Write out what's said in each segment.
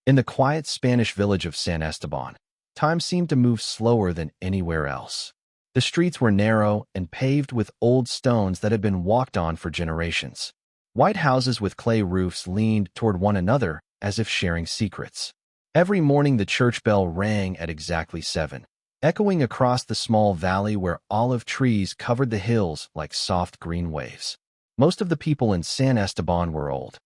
In the quiet Spanish village of San Esteban, time seemed to move slower than anywhere else. The streets were narrow and paved with old stones that had been walked on for generations. White houses with clay roofs leaned toward one another as if sharing secrets. Every morning the church bell rang at exactly 7, echoing across the small valley where olive trees covered the hills like soft green waves. Most of the people in San Esteban were old.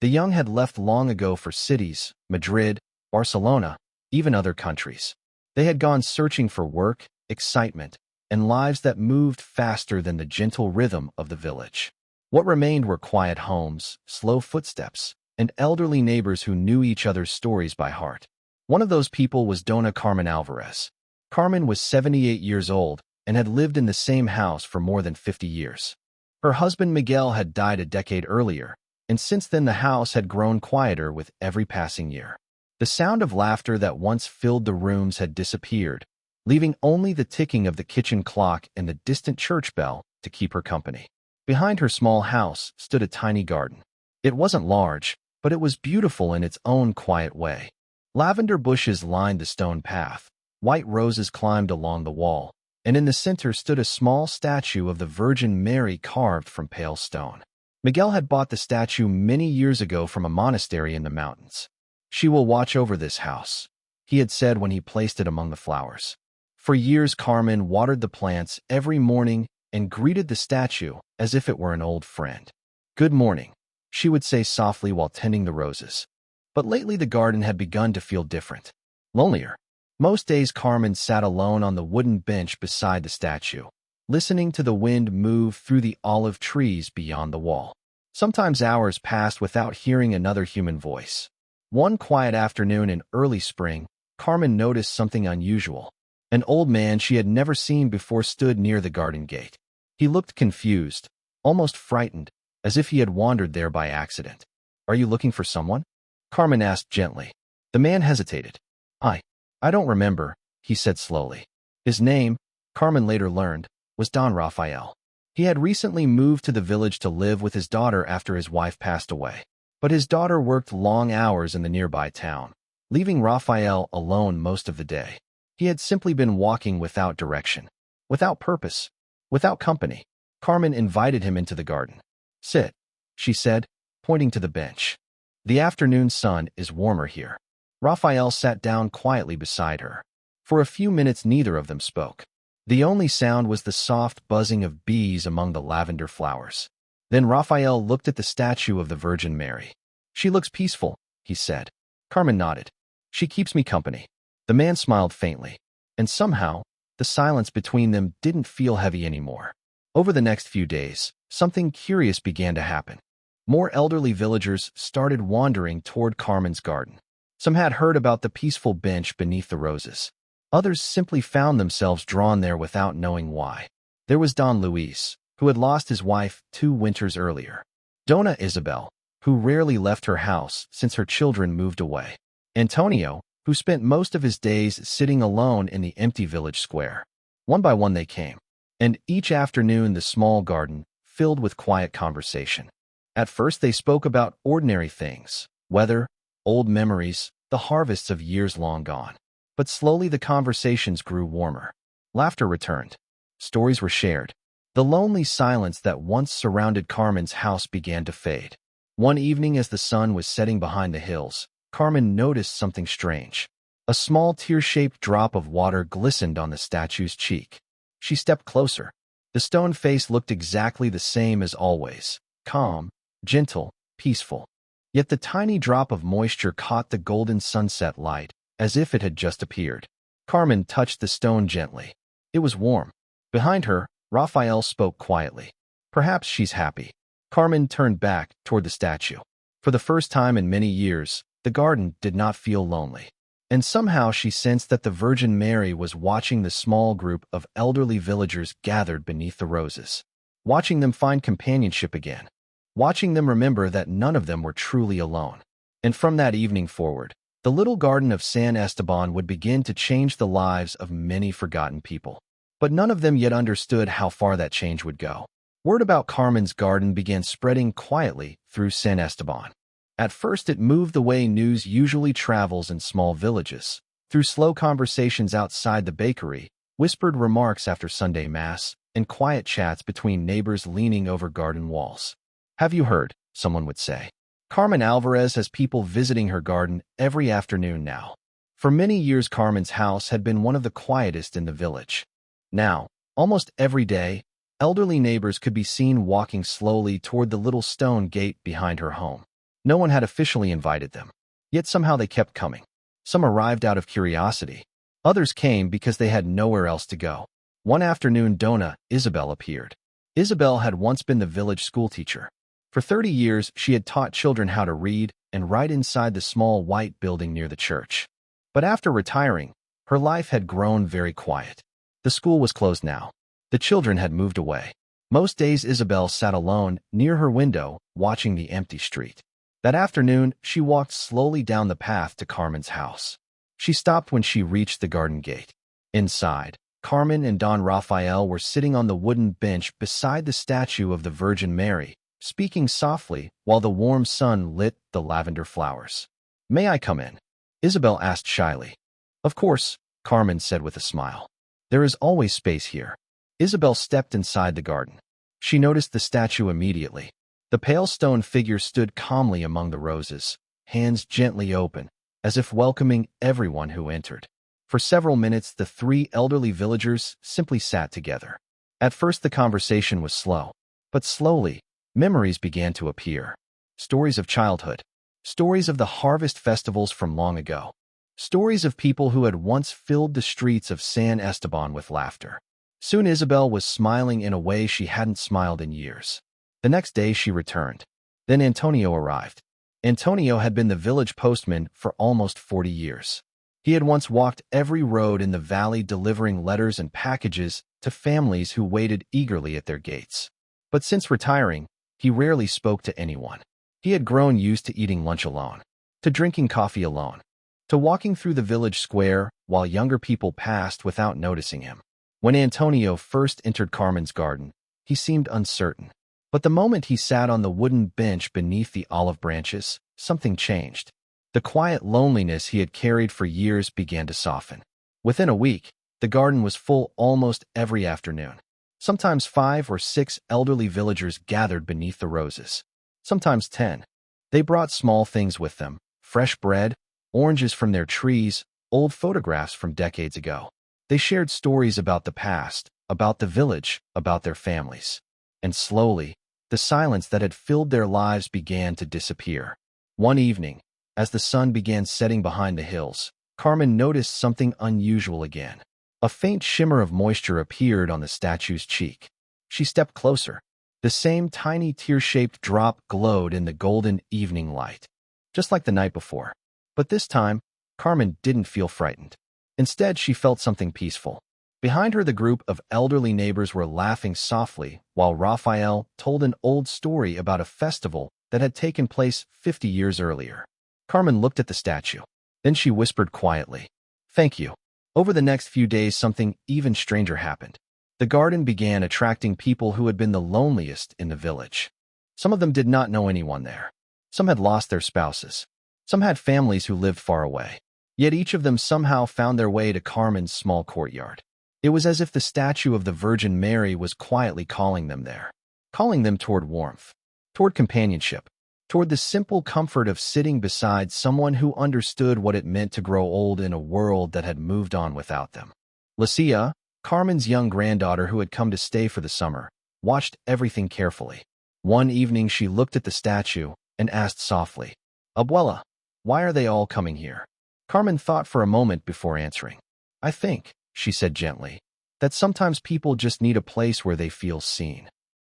The young had left long ago for cities, Madrid, Barcelona, even other countries. They had gone searching for work, excitement, and lives that moved faster than the gentle rhythm of the village. What remained were quiet homes, slow footsteps, and elderly neighbors who knew each other's stories by heart. One of those people was Dona Carmen Alvarez. Carmen was 78 years old and had lived in the same house for more than 50 years. Her husband Miguel had died a decade earlier, and since then the house had grown quieter with every passing year. The sound of laughter that once filled the rooms had disappeared, leaving only the ticking of the kitchen clock and the distant church bell to keep her company. Behind her small house stood a tiny garden. It wasn't large, but it was beautiful in its own quiet way. Lavender bushes lined the stone path, white roses climbed along the wall, and in the center stood a small statue of the Virgin Mary carved from pale stone. Miguel had bought the statue many years ago from a monastery in the mountains. "She will watch over this house," he had said when he placed it among the flowers. For years Carmen watered the plants every morning and greeted the statue as if it were an old friend. "Good morning," she would say softly while tending the roses. But lately the garden had begun to feel different, lonelier. Most days Carmen sat alone on the wooden bench beside the statue, listening to the wind move through the olive trees beyond the wall. Sometimes hours passed without hearing another human voice. One quiet afternoon in early spring, Carmen noticed something unusual. An old man she had never seen before stood near the garden gate. He looked confused, almost frightened, as if he had wandered there by accident. "Are you looking for someone?" Carmen asked gently. The man hesitated. I don't remember," he said slowly. His name, Carmen later learned, was Don Rafael. He had recently moved to the village to live with his daughter after his wife passed away. But his daughter worked long hours in the nearby town, leaving Rafael alone most of the day. He had simply been walking without direction, without purpose, without company. Carmen invited him into the garden. "Sit," she said, pointing to the bench. "The afternoon sun is warmer here." Rafael sat down quietly beside her. For a few minutes neither of them spoke. The only sound was the soft buzzing of bees among the lavender flowers. Then Rafael looked at the statue of the Virgin Mary. "She looks peaceful," he said. Carmen nodded. "She keeps me company." The man smiled faintly, and somehow, the silence between them didn't feel heavy anymore. Over the next few days, something curious began to happen. More elderly villagers started wandering toward Carmen's garden. Some had heard about the peaceful bench beneath the roses. Others simply found themselves drawn there without knowing why. There was Don Luis, who had lost his wife 2 winters earlier. Dona Isabel, who rarely left her house since her children moved away. Antonio, who spent most of his days sitting alone in the empty village square. One by one they came, and each afternoon the small garden filled with quiet conversation. At first they spoke about ordinary things, weather, old memories, the harvests of years long gone. But slowly the conversations grew warmer. Laughter returned. Stories were shared. The lonely silence that once surrounded Carmen's house began to fade. One evening as the sun was setting behind the hills, Carmen noticed something strange. A small tear-shaped drop of water glistened on the statue's cheek. She stepped closer. The stone face looked exactly the same as always, calm, gentle, peaceful. Yet the tiny drop of moisture caught the golden sunset light, as if it had just appeared. Carmen touched the stone gently. It was warm. Behind her, Rafael spoke quietly. "Perhaps she's happy." Carmen turned back toward the statue. For the first time in many years, the garden did not feel lonely. And somehow she sensed that the Virgin Mary was watching the small group of elderly villagers gathered beneath the roses, watching them find companionship again, watching them remember that none of them were truly alone. And from that evening forward, the little garden of San Esteban would begin to change the lives of many forgotten people. But none of them yet understood how far that change would go. Word about Carmen's garden began spreading quietly through San Esteban. At first, it moved the way news usually travels in small villages, through slow conversations outside the bakery, whispered remarks after Sunday Mass, and quiet chats between neighbors leaning over garden walls. "Have you heard?" someone would say. "Carmen Alvarez has people visiting her garden every afternoon now." For many years, Carmen's house had been one of the quietest in the village. Now, almost every day, elderly neighbors could be seen walking slowly toward the little stone gate behind her home. No one had officially invited them, yet somehow they kept coming. Some arrived out of curiosity. Others came because they had nowhere else to go. One afternoon, Dona Isabel appeared. Isabel had once been the village schoolteacher. For 30 years, she had taught children how to read and write inside the small white building near the church. But after retiring, her life had grown very quiet. The school was closed now. The children had moved away. Most days, Isabel sat alone near her window, watching the empty street. That afternoon, she walked slowly down the path to Carmen's house. She stopped when she reached the garden gate. Inside, Carmen and Don Rafael were sitting on the wooden bench beside the statue of the Virgin Mary, speaking softly while the warm sun lit the lavender flowers. "May I come in?" Isabel asked shyly. "Of course," Carmen said with a smile. "There is always space here." Isabel stepped inside the garden. She noticed the statue immediately. The pale stone figure stood calmly among the roses, hands gently open, as if welcoming everyone who entered. For several minutes, the three elderly villagers simply sat together. At first, the conversation was slow, but slowly, memories began to appear. Stories of childhood, stories of the harvest festivals from long ago, stories of people who had once filled the streets of San Esteban with laughter. Soon Isabel was smiling in a way she hadn't smiled in years. The next day she returned. Then Antonio arrived. Antonio had been the village postman for almost 40 years. He had once walked every road in the valley delivering letters and packages to families who waited eagerly at their gates. But since retiring, he rarely spoke to anyone. He had grown used to eating lunch alone, to drinking coffee alone, to walking through the village square while younger people passed without noticing him. When Antonio first entered Carmen's garden, he seemed uncertain. But the moment he sat on the wooden bench beneath the olive branches, something changed. The quiet loneliness he had carried for years began to soften. Within a week, the garden was full almost every afternoon. Sometimes 5 or 6 elderly villagers gathered beneath the roses. Sometimes 10. They brought small things with them: fresh bread, oranges from their trees, old photographs from decades ago. They shared stories about the past, about the village, about their families. And slowly, the silence that had filled their lives began to disappear. One evening, as the sun began setting behind the hills, Carmen noticed something unusual again. A faint shimmer of moisture appeared on the statue's cheek. She stepped closer. The same tiny tear-shaped drop glowed in the golden evening light, just like the night before. But this time, Carmen didn't feel frightened. Instead, she felt something peaceful. Behind her, the group of elderly neighbors were laughing softly while Rafael told an old story about a festival that had taken place 50 years earlier. Carmen looked at the statue. Then she whispered quietly, "Thank you." Over the next few days, something even stranger happened. The garden began attracting people who had been the loneliest in the village. Some of them did not know anyone there. Some had lost their spouses. Some had families who lived far away. Yet each of them somehow found their way to Carmen's small courtyard. It was as if the statue of the Virgin Mary was quietly calling them there, calling them toward warmth, toward companionship, toward the simple comfort of sitting beside someone who understood what it meant to grow old in a world that had moved on without them. Lucia, Carmen's young granddaughter who had come to stay for the summer, watched everything carefully. One evening she looked at the statue and asked softly, "Abuela, why are they all coming here?" Carmen thought for a moment before answering. "I think," she said gently, "that sometimes people just need a place where they feel seen."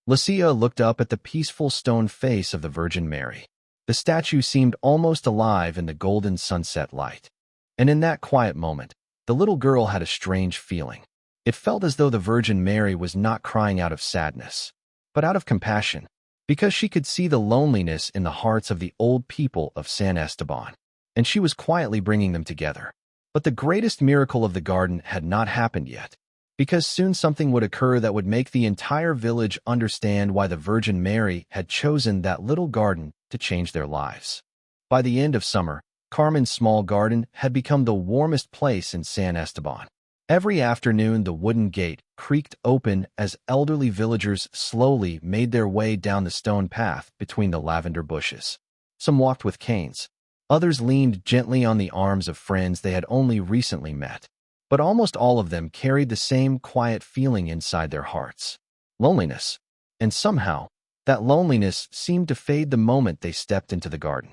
Lucia looked up at the peaceful stone face of the Virgin Mary. The statue seemed almost alive in the golden sunset light. And in that quiet moment, the little girl had a strange feeling. It felt as though the Virgin Mary was not crying out of sadness, but out of compassion, because she could see the loneliness in the hearts of the old people of San Esteban, and she was quietly bringing them together. But the greatest miracle of the garden had not happened yet, because soon something would occur that would make the entire village understand why the Virgin Mary had chosen that little garden to change their lives. By the end of summer, Carmen's small garden had become the warmest place in San Esteban. Every afternoon, the wooden gate creaked open as elderly villagers slowly made their way down the stone path between the lavender bushes. Some walked with canes. Others leaned gently on the arms of friends they had only recently met. But almost all of them carried the same quiet feeling inside their hearts: loneliness. And somehow, that loneliness seemed to fade the moment they stepped into the garden.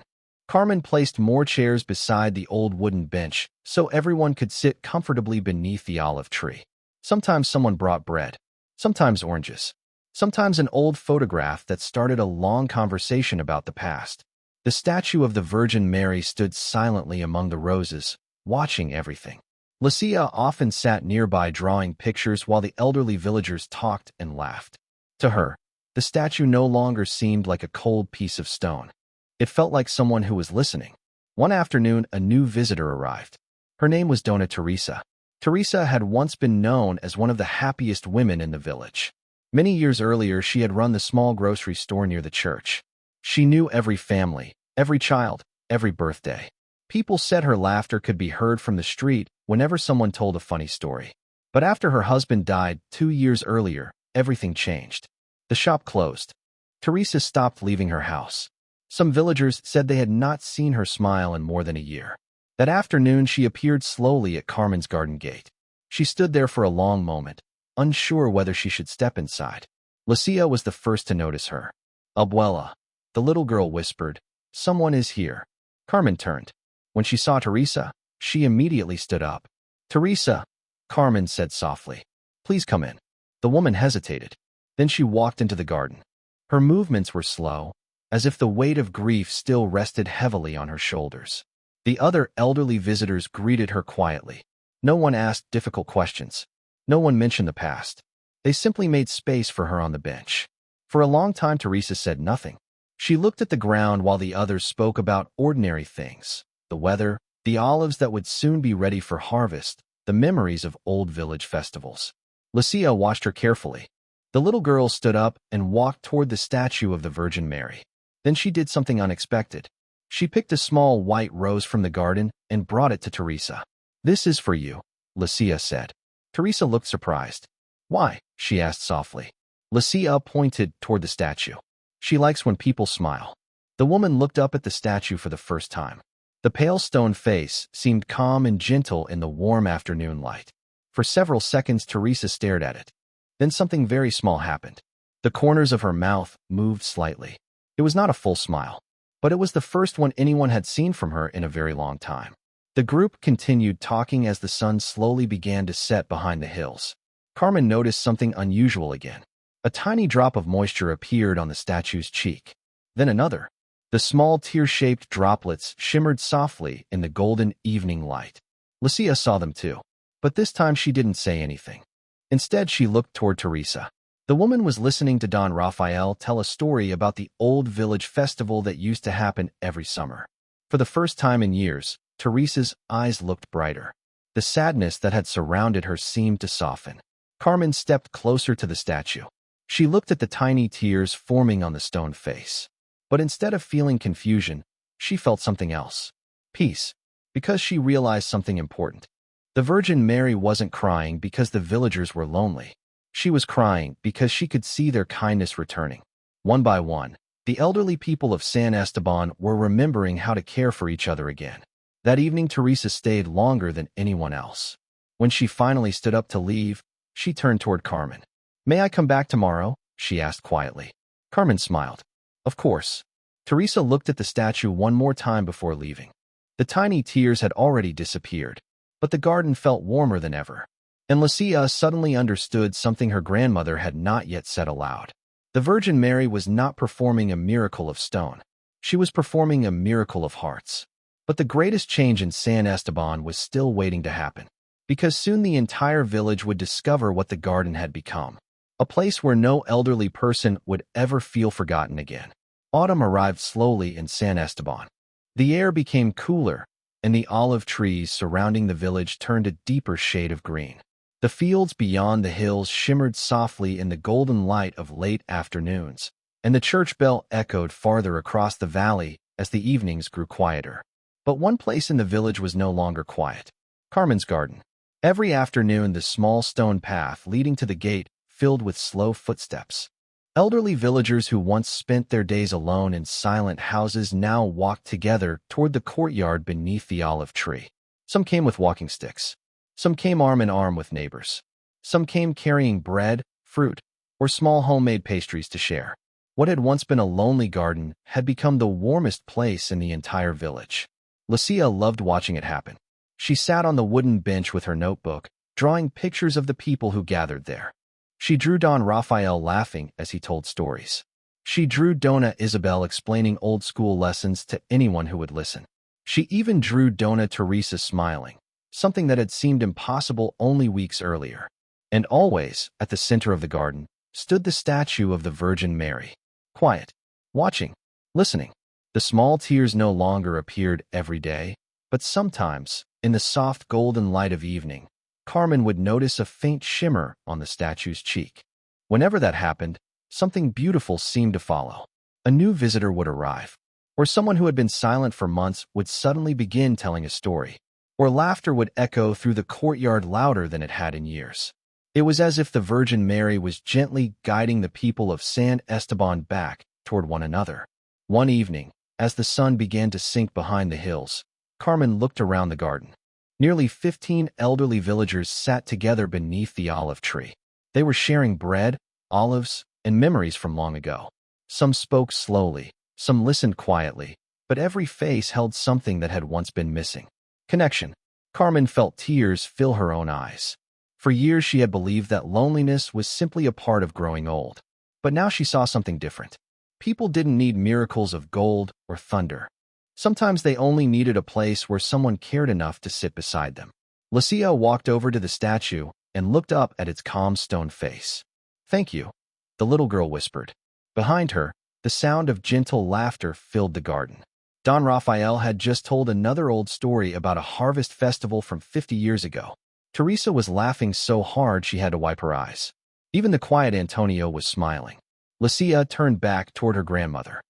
Carmen placed more chairs beside the old wooden bench so everyone could sit comfortably beneath the olive tree. Sometimes someone brought bread, sometimes oranges, sometimes an old photograph that started a long conversation about the past. The statue of the Virgin Mary stood silently among the roses, watching everything. Lucia often sat nearby drawing pictures while the elderly villagers talked and laughed. To her, the statue no longer seemed like a cold piece of stone. It felt like someone who was listening. One afternoon, a new visitor arrived. Her name was Dona Teresa. Teresa had once been known as one of the happiest women in the village. Many years earlier, she had run the small grocery store near the church. She knew every family, every child, every birthday. People said her laughter could be heard from the street whenever someone told a funny story. But after her husband died 2 years earlier, everything changed. The shop closed. Teresa stopped leaving her house. Some villagers said they had not seen her smile in more than a year. That afternoon, she appeared slowly at Carmen's garden gate. She stood there for a long moment, unsure whether she should step inside. Lucia was the first to notice her. "Abuela," the little girl whispered, "someone is here." Carmen turned. When she saw Teresa, she immediately stood up. "Teresa," Carmen said softly, "please come in." The woman hesitated. Then she walked into the garden. Her movements were slow, as if the weight of grief still rested heavily on her shoulders. The other elderly visitors greeted her quietly. No one asked difficult questions. No one mentioned the past. They simply made space for her on the bench. For a long time, Teresa said nothing. She looked at the ground while the others spoke about ordinary things: the weather, the olives that would soon be ready for harvest, the memories of old village festivals. Lucia watched her carefully. The little girl stood up and walked toward the statue of the Virgin Mary. Then she did something unexpected. She picked a small white rose from the garden and brought it to Teresa. "This is for you," Lucia said. Teresa looked surprised. "Why?" she asked softly. Lucia pointed toward the statue. "She likes when people smile." The woman looked up at the statue for the first time. The pale stone face seemed calm and gentle in the warm afternoon light. For several seconds, Teresa stared at it. Then something very small happened. The corners of her mouth moved slightly. It was not a full smile, but it was the first one anyone had seen from her in a very long time. The group continued talking as the sun slowly began to set behind the hills. Carmen noticed something unusual again. A tiny drop of moisture appeared on the statue's cheek. Then another. The small tear-shaped droplets shimmered softly in the golden evening light. Lucia saw them too, but this time she didn't say anything. Instead, she looked toward Teresa. The woman was listening to Don Rafael tell a story about the old village festival that used to happen every summer. For the first time in years, Teresa's eyes looked brighter. The sadness that had surrounded her seemed to soften. Carmen stepped closer to the statue. She looked at the tiny tears forming on the stone face. But instead of feeling confusion, she felt something else: peace, because she realized something important. The Virgin Mary wasn't crying because the villagers were lonely. She was crying because she could see their kindness returning. One by one, the elderly people of San Esteban were remembering how to care for each other again. That evening, Teresa stayed longer than anyone else. When she finally stood up to leave, she turned toward Carmen. "May I come back tomorrow?" she asked quietly. Carmen smiled. "Of course." Teresa looked at the statue one more time before leaving. The tiny tears had already disappeared, but the garden felt warmer than ever. And Lucia suddenly understood something her grandmother had not yet said aloud. The Virgin Mary was not performing a miracle of stone. She was performing a miracle of hearts. But the greatest change in San Esteban was still waiting to happen, because soon the entire village would discover what the garden had become: a place where no elderly person would ever feel forgotten again. Autumn arrived slowly in San Esteban. The air became cooler, and the olive trees surrounding the village turned a deeper shade of green. The fields beyond the hills shimmered softly in the golden light of late afternoons, and the church bell echoed farther across the valley as the evenings grew quieter. But one place in the village was no longer quiet. Carmen's garden. Every afternoon, the small stone path leading to the gate filled with slow footsteps. Elderly villagers who once spent their days alone in silent houses now walked together toward the courtyard beneath the olive tree. Some came with walking sticks. Some came arm in arm with neighbors. Some came carrying bread, fruit, or small homemade pastries to share. What had once been a lonely garden had become the warmest place in the entire village. Lucia loved watching it happen. She sat on the wooden bench with her notebook, drawing pictures of the people who gathered there. She drew Don Raphael laughing as he told stories. She drew Dona Isabel explaining old-school lessons to anyone who would listen. She even drew Dona Teresa smiling, something that had seemed impossible only weeks earlier. And always, at the center of the garden, stood the statue of the Virgin Mary. Quiet, watching, listening. The small tears no longer appeared every day, but sometimes, in the soft golden light of evening, Carmen would notice a faint shimmer on the statue's cheek. Whenever that happened, something beautiful seemed to follow. A new visitor would arrive, or someone who had been silent for months would suddenly begin telling a story, or laughter would echo through the courtyard louder than it had in years. It was as if the Virgin Mary was gently guiding the people of San Esteban back toward one another. One evening, as the sun began to sink behind the hills, Carmen looked around the garden. Nearly 15 elderly villagers sat together beneath the olive tree. They were sharing bread, olives, and memories from long ago. Some spoke slowly, some listened quietly, but every face held something that had once been missing. Connection. Carmen felt tears fill her own eyes. For years she had believed that loneliness was simply a part of growing old. But now she saw something different. People didn't need miracles of gold or thunder. Sometimes they only needed a place where someone cared enough to sit beside them. Lucia walked over to the statue and looked up at its calm stone face. "Thank you," the little girl whispered. Behind her, the sound of gentle laughter filled the garden. Don Raphael had just told another old story about a harvest festival from 50 years ago. Teresa was laughing so hard she had to wipe her eyes. Even the quiet Antonio was smiling. Lucia turned back toward her grandmother.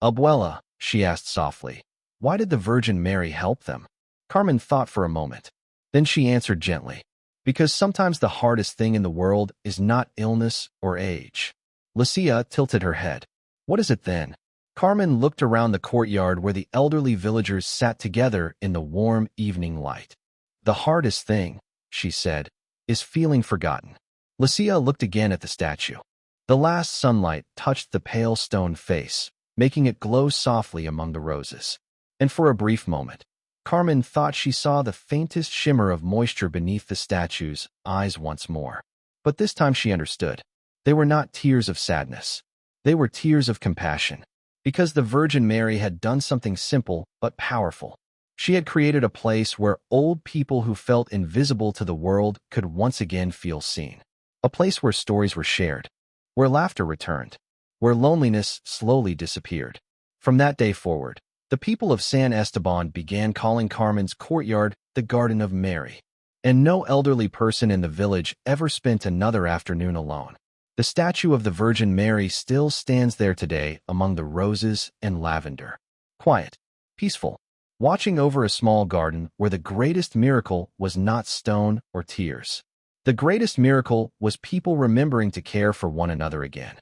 "Abuela," she asked softly, "why did the Virgin Mary help them?" Carmen thought for a moment. Then she answered gently, "Because sometimes the hardest thing in the world is not illness or age." Lucia tilted her head. "What is it then?" Carmen looked around the courtyard where the elderly villagers sat together in the warm evening light. "The hardest thing," she said, "is feeling forgotten." Lucia looked again at the statue. The last sunlight touched the pale stone face, making it glow softly among the roses. And for a brief moment, Carmen thought she saw the faintest shimmer of moisture beneath the statue's eyes once more. But this time she understood. They were not tears of sadness. They were tears of compassion. Because the Virgin Mary had done something simple but powerful. She had created a place where old people who felt invisible to the world could once again feel seen. A place where stories were shared, where laughter returned, where loneliness slowly disappeared. From that day forward, the people of San Esteban began calling Carmen's courtyard the Garden of Mary. And no elderly person in the village ever spent another afternoon alone. The statue of the Virgin Mary still stands there today among the roses and lavender. Quiet, peaceful, watching over a small garden where the greatest miracle was not stone or tears. The greatest miracle was people remembering to care for one another again.